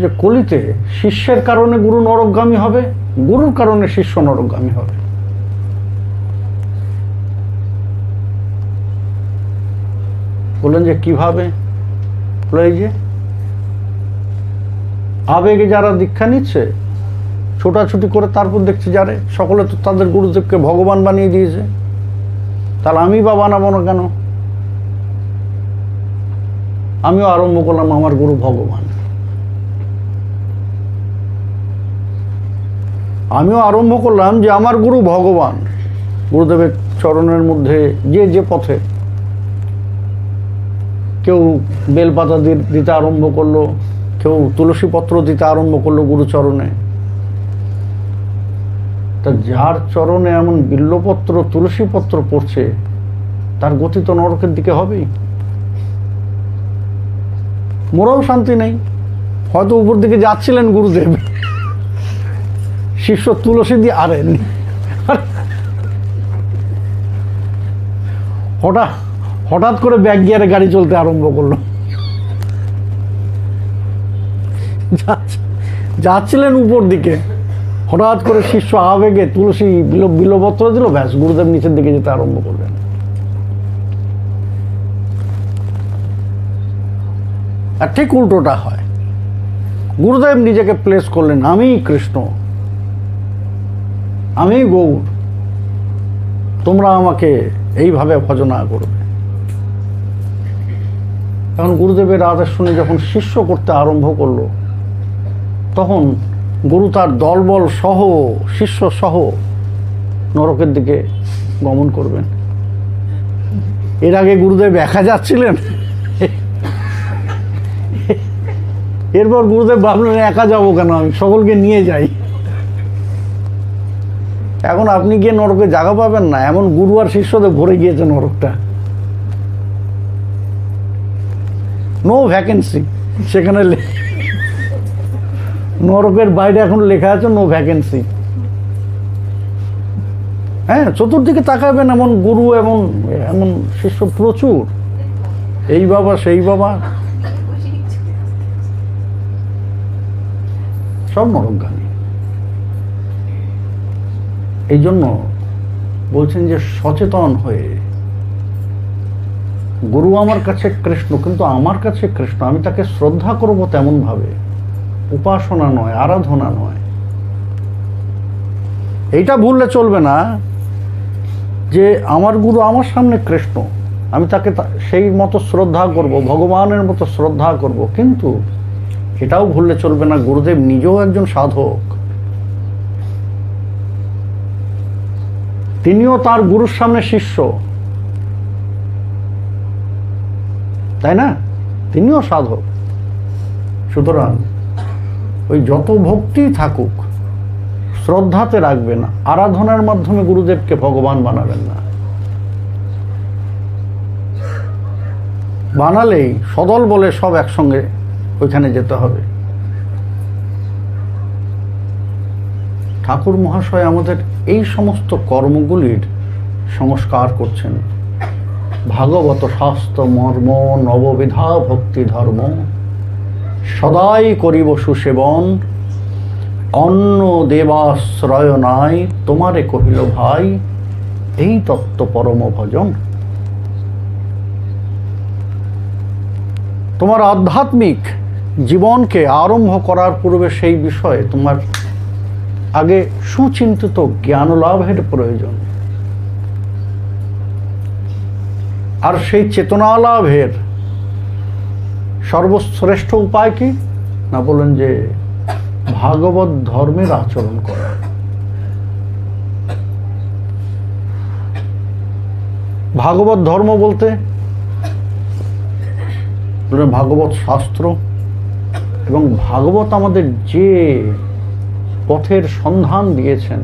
যে কলিতে শিষ্যের কারণে গুরু নরকগামী হবে, গুরুর কারণে শিষ্য নরকগামী হবে। বললেন যে কিভাবে? এই যে আবেগে যারা দীক্ষা নিচ্ছে, ছোটাছুটি করে তারপর দেখছে যারে সকলে তো তাদের গুরুদেবকে ভগবান বানিয়ে দিয়েছে, তাহলে আমি বা বানাবো না কেন? আমিও আরম্ভ করলাম আমার গুরু ভগবান, আমিও আরম্ভ করলাম যে আমার গুরু ভগবান। গুরুদেবের চরণের মধ্যে যে যে পথে, কেউ বেলপাতা দিতে আরম্ভ করলো, কেউ তুলসী পত্র দিতে আরম্ভ করলো গুরুচরণে। তা যার চরণে এমন বিল্লপত্র তুলসী পত্র পড়ছে, তার গতি তো নরকের দিকে হবেই। মোরাও শান্তি নেই। হয়তো উপর দিকে যাচ্ছিলেন গুরুদেব, শিষ্য তুলসী দিয়ে আরেন, হঠাৎ করে ব্যাক গিয়ারে গাড়ি চলতে আরম্ভ করলো। যাচ্ছিলেন উপর দিকে, হঠাৎ করে শিষ্য আবেগে তুলসী বিল্লপত্র দিল, ব্যাস গুরুদেব নিচের দিকে যেতে আরম্ভ করলেন। আর ঠিক উল্টোটা হয়, গুরুদেব নিজেকে প্লেস করলেন, আমি কৃষ্ণ, আমি গৌর, তোমরা আমাকে এইভাবে ভজনা করবে। এখন গুরুদেবের আদেশ শুনে যখন শিষ্য করতে আরম্ভ করলো, তখন গুরু তার দলবল সহ, শিষ্য সহ নরকের দিকে গমন করবেন। এর আগে গুরুদেব একা যাচ্ছিলেন, এরপর গুরুদেব ভাবলেন একা যাবো কেন, আমি সকলকে নিয়ে যাই। এখন আপনি গিয়ে নরকে জায়গা পাবেন না, এমন গুরু আর শিষ্যদের ভরে গিয়েছে নরকটা, নো ভ্যাকেন্সি। সেখানে নরকের বাইরে এখন লেখা আছে নো ভ্যাকেন্সি। হ্যাঁ, চতুর্দিকে তাকাবেন, এমন গুরু এমন এমন শিষ্য প্রচুর, এই বাবা সেই বাবা, সব নরকগামী। এই জন্য বলছেন যে সচেতন হয়ে, গুরু আমার কাছে কৃষ্ণ, কিন্তু আমার কাছে কৃষ্ণ, আমি তাকে শ্রদ্ধা করব তেমন ভাবে, উপাসনা নয়, আরাধনা নয়। এইটা ভুললে চলবে না যে আমার গুরু আমার সামনে কৃষ্ণ, আমি তাকে সেই মতো শ্রদ্ধা করব, ভগবানের মতো শ্রদ্ধা করব, কিন্তু এটাও ভুললে চলবে না গুরুদেব নিজেও একজন সাধক, তিনিও তার গুরুর সামনে শিষ্য, তাই না? তিনিও সাধক। সুতরাং ওই যত ভক্তি থাকুক, শ্রদ্ধাতে রাখবেন, আরাধনার মাধ্যমে গুরুদেবকে ভগবান বানাবেন না। বানালেই সদল বলে সব একসঙ্গে ওইখানে যেতে হবে। ঠাকুর মহাশয় আমাদের এই সমস্ত কর্মগুলির সংস্কার করছেন। ভাগবত শাস্ত্র মর্ম নববিধা ভক্তি ধর্ম, সদাই করিব সুসেবন, অন্ন দেবাশ্রয় নাই, তোমারে কহিল ভাই, এই তত্ত্ব পরম ভজন। তোমার আধ্যাত্মিক জীবনকে আরম্ভ করার পূর্বে সেই বিষয়ে তোমার আগে সুচিন্তিত জ্ঞান লাভের প্রয়োজন। আর সেই চেতনা লাভের সর্বশ্রেষ্ঠ উপায় কি না, বলেন যে ভাগবত ধর্মের আচরণ করা। ভাগবত ধর্ম বলতে ভাগবত শাস্ত্র, এবং ভাগবত আমাদের যে পথের সন্ধান দিয়েছেন,